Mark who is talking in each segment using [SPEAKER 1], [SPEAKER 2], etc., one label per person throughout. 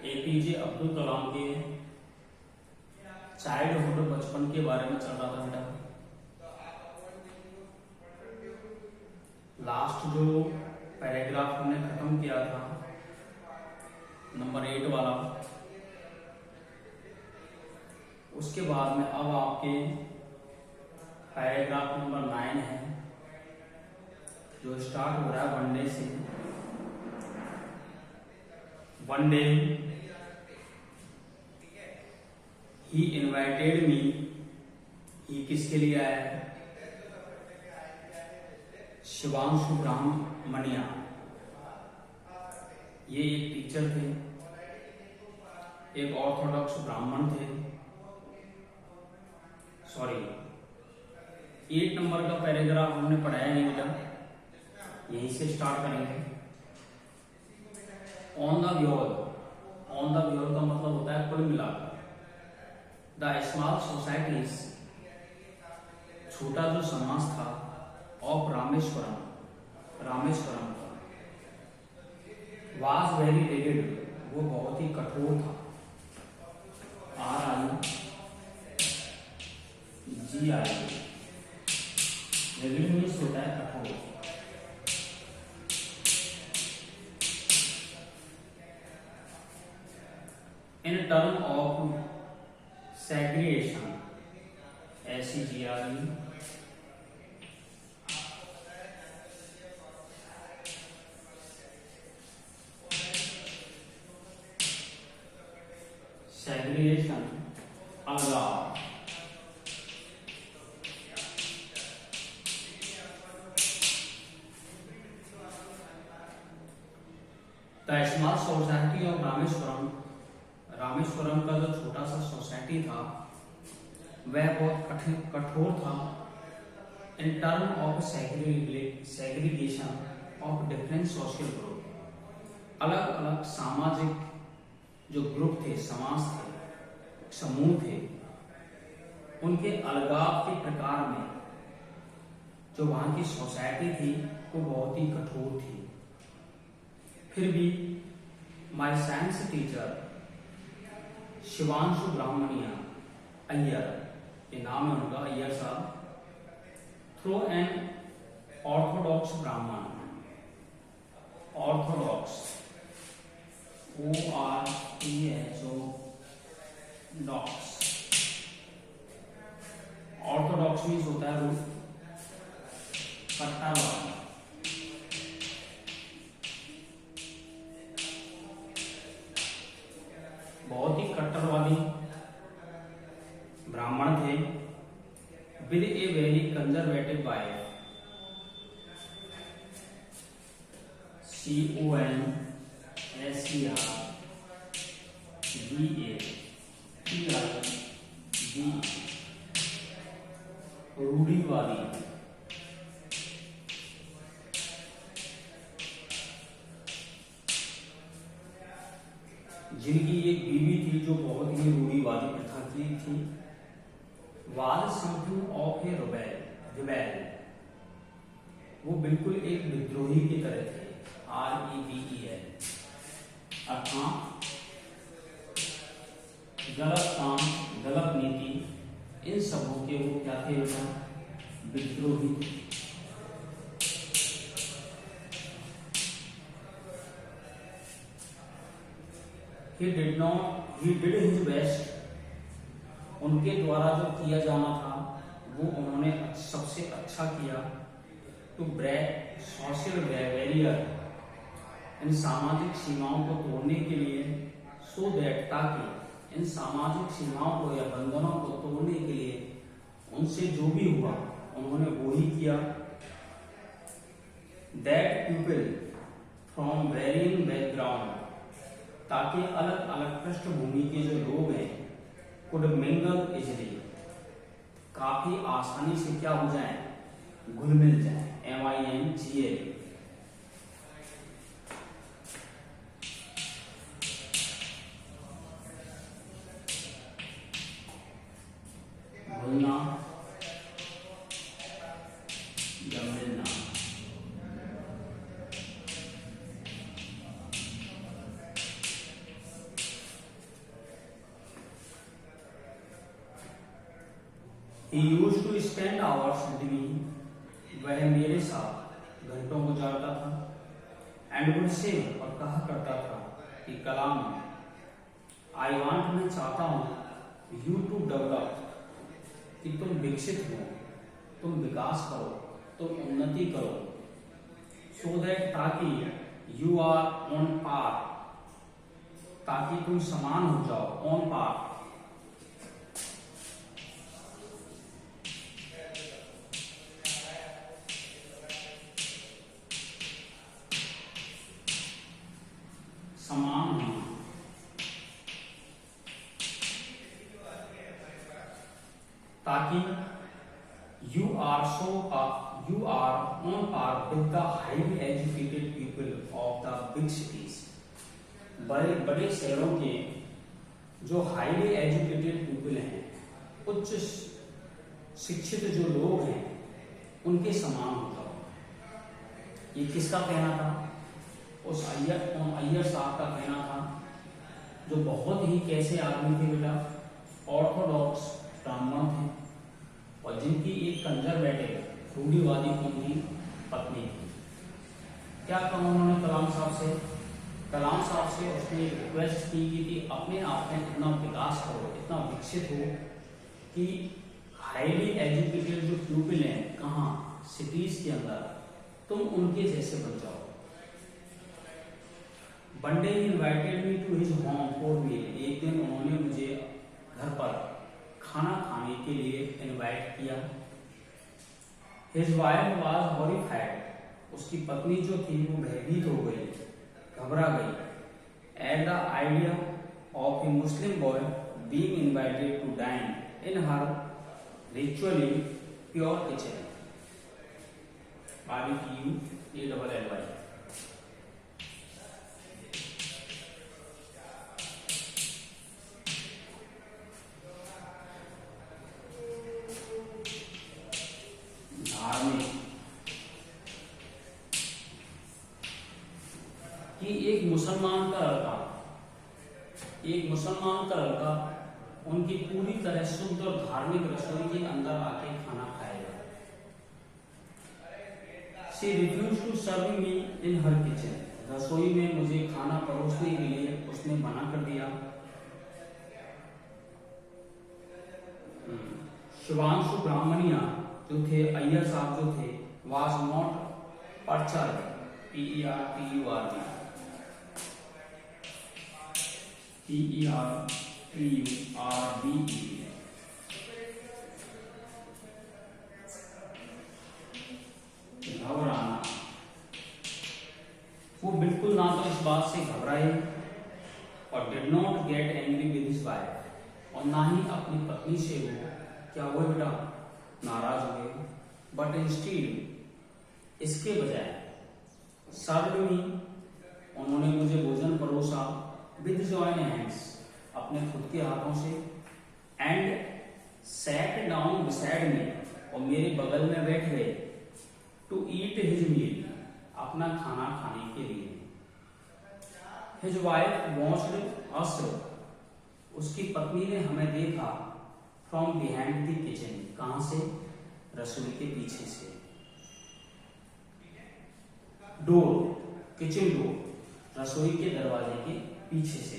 [SPEAKER 1] APJ Abdul Kalam के childhood बचपन के बारे में चल रहा था बेटा। लास्ट जो पैराग्राफ हमने खत्म किया था नंबर 8 वाला, उसके बाद में अब आपके पैराग्राफ नंबर 9 है जो स्टार्ट हो रहा है वनडे से। वनडे ही इनवाइटेड मी, ही किसके लिए आया है? शिवांशु ब्राह्मणिया, ये एक टीचर थे, एक ऑर्थोडॉक्स ब्राह्मण थे। सॉरी, 8 नंबर का पैराग्राफ हमने पढ़ाया नहीं बेटा, यहीं से स्टार्ट करेंगे। ऑन द व्योर, ऑन द व्योर का मतलब होता है कुल मिलाकर। द स्मॉल सोसाइटीज, छोटा जो समाज था, ऑफ रामेश्वरम, रामेश्वरम का, वाज वेरी रिगिड, वो बहुत ही कठोर था। RIGID, रिगिड मीन्स होता है कठोर। In term of segregation, SEGRE, segregation, अलगाव। The small society of Rameswaram, Rameswaram का जो छोटा सा सोसाइटी था वह बहुत कठोर था। इन term of segregation of different social group, अलग अलग सामाजिक जो ग्रुप थे, समाज थे, समूह थे, उनके अलगाव के प्रकार में जो वहां की सोसाइटी थी वो बहुत ही कठोर थी। फिर भी my science teacher Shivanshu Brahmania Iyer, ये नाम है उनका, अय्यर साहब, थ्रू एन ऑर्थोडॉक्स ब्राह्मण, ऑर्थोडॉक्स, ORTHODOX, ऑर्थोडॉक्स मीन्स होता है रूप, कट्टरवादी, बहुत ही कट्टरवादी ब्राह्मण थे। With a very conservative wife, CONSERVATIV, रूढ़िवादी। जिनकी एक बीवी थी जो बहुत ही रूढ़िवादी प्रथा की थी। Was something of A rebel, वो बिल्कुल एक विद्रोही की तरह थे। REBEL, अर्थात गलत काम, गलत नीति, इन सबों के वो क्या थे बेटा? विद्रोही थे। He did his best, उनके द्वारा जो किया जाना था वो उन्होंने सबसे अच्छा किया। टू ब्रेक सोशल बैरियर, इन सामाजिक सीमाओं को तोड़ने के लिए। सो दैट, ताकि इन सामाजिक सीमाओं को या बंधनों को तोड़ने के लिए उनसे जो भी हुआ उन्होंने वो ही किया। That people from varying background, ताकि अलग अलग पृष्ठभूमि के जो लोग हैं कुड मिंगल इजली, काफी आसानी से क्या हो जाए? घुल मिल जाए। MINGL, घुलना या मिलना। He used to spend hours with me. वह मेरे साथ घंटों गुजारता था. And would say, और कहा करता था कि कलाम, I want, मैं चाहता हूँ, you to develop, कि तुम विकसित हो, तुम विकास करो, तुम उन्नति करो, so that ताकि you are on par, ताकि तुम समान हो जाओ, on par. समान होना, ताकि you are on par with the highly educated people of the big cities. बड़े बड़े शहरों के जो हाईली एजुकेटेड पीपल हैं, उच्च शिक्षित जो लोग हैं, उनके समान हो जाओ. ये किसका कहना था? उस अय्यर साहब का कहना था, जो बहुत ही कैसे आदमी थे बेटा, ऑर्थोडॉक्स ब्राह्मण थे, और जिनकी एक कंजर्वेटिव रूढ़िवादी कौन थी? पत्नी थी. क्या कहा उन्होंने कलाम साहब से? कलाम साहब से उसने रिक्वेस्ट की कि अपने आप में इतना विकास करो, इतना विकसित हो कि हाईली एजुकेटेड जो पीपल हैं, कहाँ? सिटीज के अंदर, तुम उनके जैसे बन जाओ. One day he invited me to his home for meal. एक दिन उन्होंने मुझे घर पर खाना खाने के लिए इनवाइट किया. His wife was horrified. उसकी पत्नी जो थी वो भयभीत हो गई, घबरा गई. At the idea of a Muslim boy being invited to dine in her ritually pure kitchen. RETUALLY. कि एक मुसलमान का लड़का उनकी पूरी तरह शुद्ध और धार्मिक रसोई के अंदर आके खाना खाएगा. She refused to serve me in her kitchen. रसोई में मुझे खाना परोसने के लिए उसने मना कर दिया. शिवांशु ब्राह्मणिया जो थे, अय्यर साहब जो थे, was not perturbed, PERTURB, घबराना. वो बिल्कुल ना तो इस बात से घबराए और did not get angry with his wife, और ना ही अपनी पत्नी से वो क्या हुए बेटा, नाराज हुए. बट इंस्टीड, इसके बजाय, सर्व्ड मी, उन्होंने मुझे भोजन परोसा, विद जॉइंट हैंड्स, अपने खुद के हाथों से, and sat down beside me, और मेरे बगल में बैठ गए, टू ईट हिज मील, अपना खाना खाने के लिए. हिज वाइफ वॉच्ड अस, उसकी पत्नी ने हमें देखा, फ्रॉम बिहाइंड द किचन, कहां से? रसोई के पीछे से. डोर, किचन डोर, रसोई के दरवाजे के पीछे से.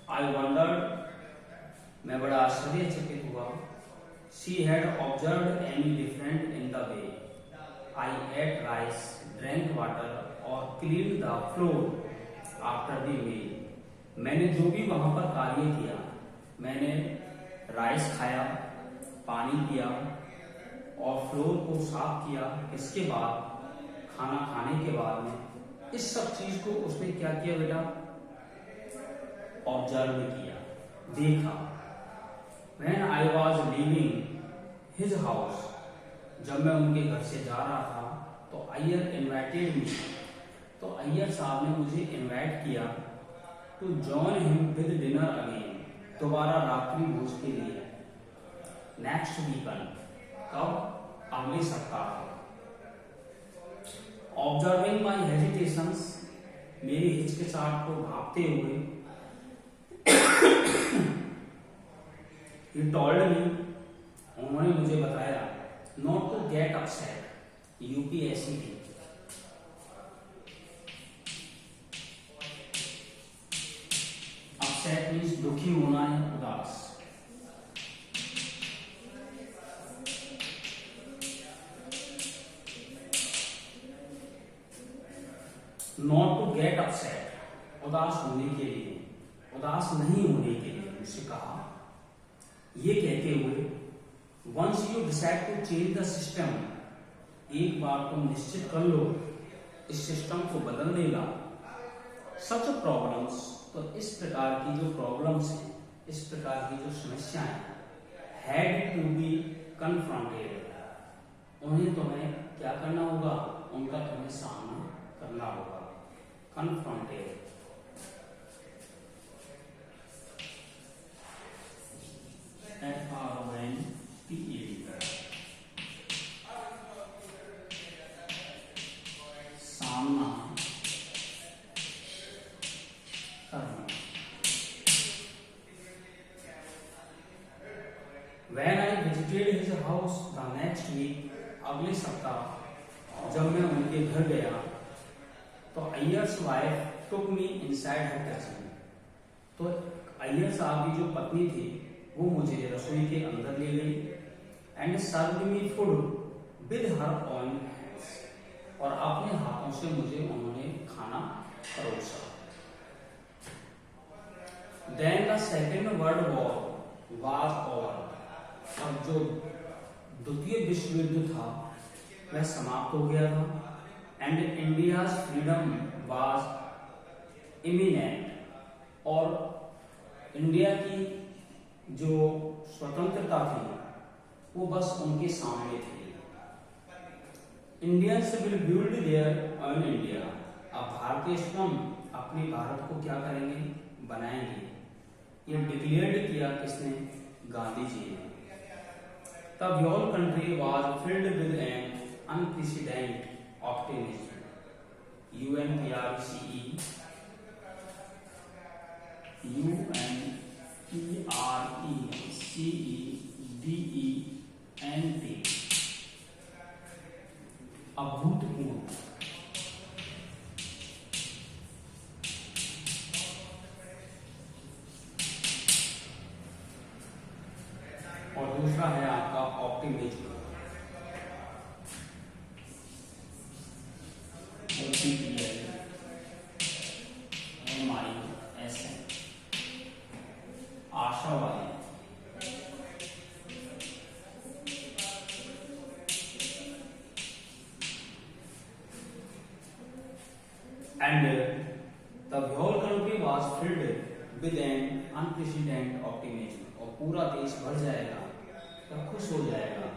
[SPEAKER 1] आई वंडर्ड, मैं बड़ा आश्चर्यचकित हुआ. She had observed any different in the way I ate rice, drank water और clean the floor after the meal. मैंने जो भी वहां पर कार्य किया, मैंने राइस खाया, पानी पिया और फ्लोर को साफ किया. इसके बाद, खाना खाने के बाद में, इस सब चीज को उसने क्या किया बेटा? ऑब्जर्व किया, देखा. When I was leaving his house, जब मैं उनके घर से जा रहा था, तो अय्यर इनवाइटेड मी, तो अय्यर साहब ने मुझे इनवाइट किया to join him with dinner again, दोबारा रात्रि भोज के लिए. नेक्स्ट वीकेंड, कब? अगले सप्ताह. ऑब्जर्विंग माई हेजिटेशंस, मेरी हिचकिचाहट को भांपते हुए, he told me, उन्होंने मुझे बताया not to get upset, UPSC की। अपसेट मीन्स दुखी होना है, उदास। नॉट टू गेट अपसेट, उदास होने के लिए, उदास नहीं होने के लिए मुझसे कहा। ये कहते हुए once you decide to change the system, एक बार तुम निश्चित कर लो इस सिस्टम को बदलने का, सच प्रॉब्लम्स, तो इस प्रकार की जो प्रॉब्लम्स हैं, इस प्रकार की जो समस्याएं हैड टू बी कन्फ्रंटेड, उन्हें तुम्हें क्या करना होगा, उनका तुम्हें सामना करना होगा। कन्फ्रंटेड, FRONTED, सामना करना। When I visited his house the next week, अगले सप्ताह जब मैं उनके घर गया तो अय्यर्स वाइफ टुक मी इनसाइड हर किचन, तो अय्यर साहब की जो पत्नी थी वो मुझे रसोई के अंदर ले गई। And served me food with her own hands, और अपने हाथों से मुझे उन्होंने खाना परोसा। Then the second world war was over, अब जो द्वितीय विश्व युद्ध था वह समाप्त हो गया था। And India's freedom was imminent, और इंडिया की जो स्वतंत्रता थी वो बस उनके सामने थी। Indians will build their own India, अब भारतीय स्वयं अपने भारत को क्या करेंगे, बनाएंगे। ये डिक्लेयर्ड किया किसने, गांधी जी ने। The whole country was filled with an unprecedented optimism. UNPRCE, UNPRECEDENT, अभूतपूर्व। और दूसरा है आपका ऑप्टिमिज्म, आशावादी। And the whole country was filled with an unprecedented optimism, और पूरा देश भर जाएगा या खुश हो जाएगा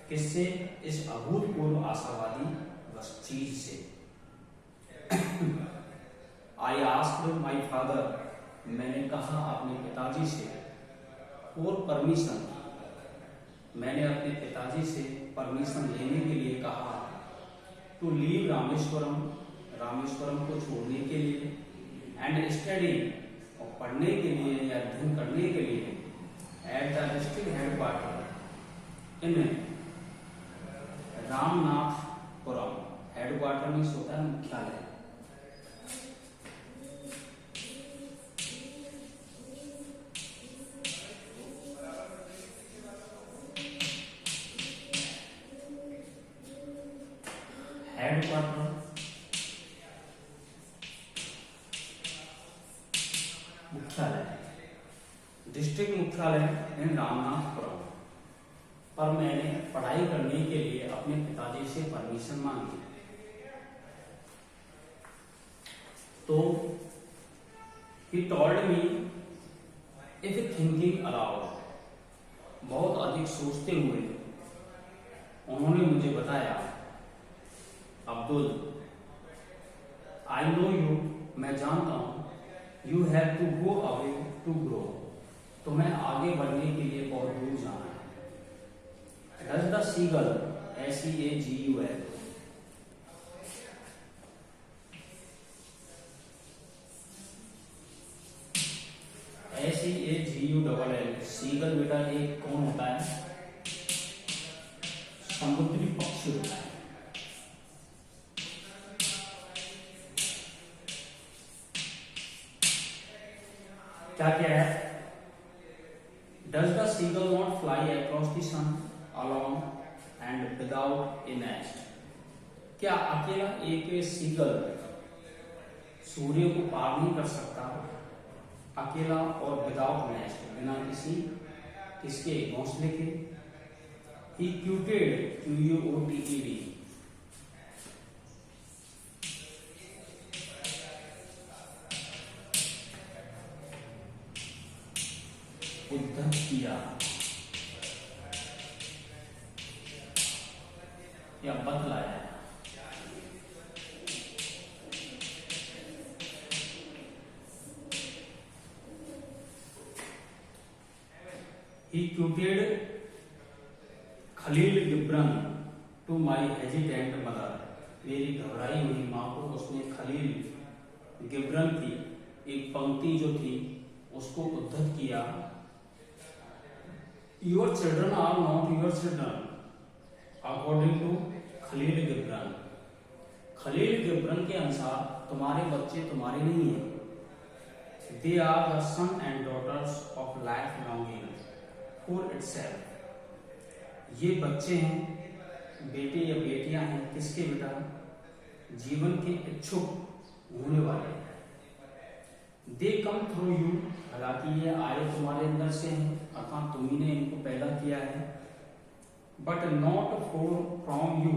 [SPEAKER 1] किससे, इस अभूतपूर्व आशावादी बस चीज से। I asked my father, मैंने कहा अपने पिताजी से, और परमिशन, मैंने अपने पिताजी से परमिशन लेने के लिए कहा, टू लीव रामेश्वरम, रामेश्वरम को छोड़ने के लिए, एंड स्टडी, और पढ़ने के लिए या अध्ययन करने के लिए, at the district headquarter in Ramanathapuram, headquarter में होता है मुख्यालय। हेडक्वार्टर मुख्यालय, डिस्ट्रिक्ट मुख्यालय इन रामनाथपुरम पर मैंने पढ़ाई करने के लिए अपने पिताजी से परमिशन मांगी। तो he told me if thinking aloud, बहुत अधिक सोचते हुए उन्होंने मुझे बताया, अब्दुल, आई नो यू, मैं जानता हूं, you have to go away to grow, तुम्हें आगे बढ़ने के लिए बहुत दूर जाना है। Does the seagull, SEAGUL, SEAGULL, seagull बेटा एक कौन होता है, समुद्री पक्षी होता है। क्या क्या है? Does the seagull not fly across the sun alone and without a nest? क्या अकेला एक सीगल सूर्य को पार नहीं कर सकता, अकेला और विदाउट नेस्ट, बिना किसके घोंसले के? He quoted QUOTED, उद्धत किया या बतलाया। He quoted Khalil Gibran to my hesitant mother, मेरी घबराई हुई माँ को उसने खलील गिब्रन की एक पंक्ति जो थी उसको उद्धत किया। Your children are not your children according to Khalil Gibran, Khalil Gibran के अनुसार तुम्हारे बच्चे तुम्हारे नहीं हैं। They are the son and daughters of life longing for itself, ये बच्चे हैं, बेटे या बेटियां हैं, किसके बेटा? जीवन के इच्छुक होने वाले। दे कम थ्रू यू, हालांकि ये आए तुम्हारे अंदर से हैं, अर्थात तुम्ही ने इनको पैदा किया है। But not for from you,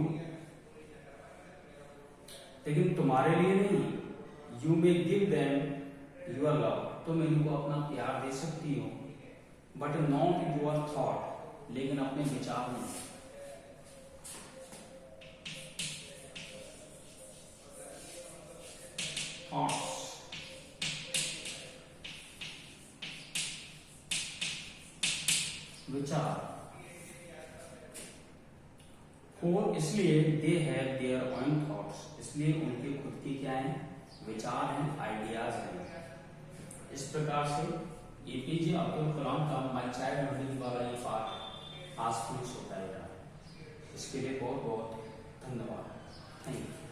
[SPEAKER 1] लेकिन तुम्हारे लिए नहीं। You may give them your love, तुम इनको अपना प्यार दे सकती हो, बट नॉट यूर थॉट, लेकिन अपने विचार में। विचार। फोर, इसलिए they have their own thoughts, इसलिए उनके खुद की क्या है? विचार हैं, आइडियाज हैं। इस प्रकार से एपीजे अब्दुल कलाम का माय चाइल्ड हुड वाला ये पार्ट आज फिनिश होता है। इसके लिए बहुत बहुत धन्यवाद। Thank you.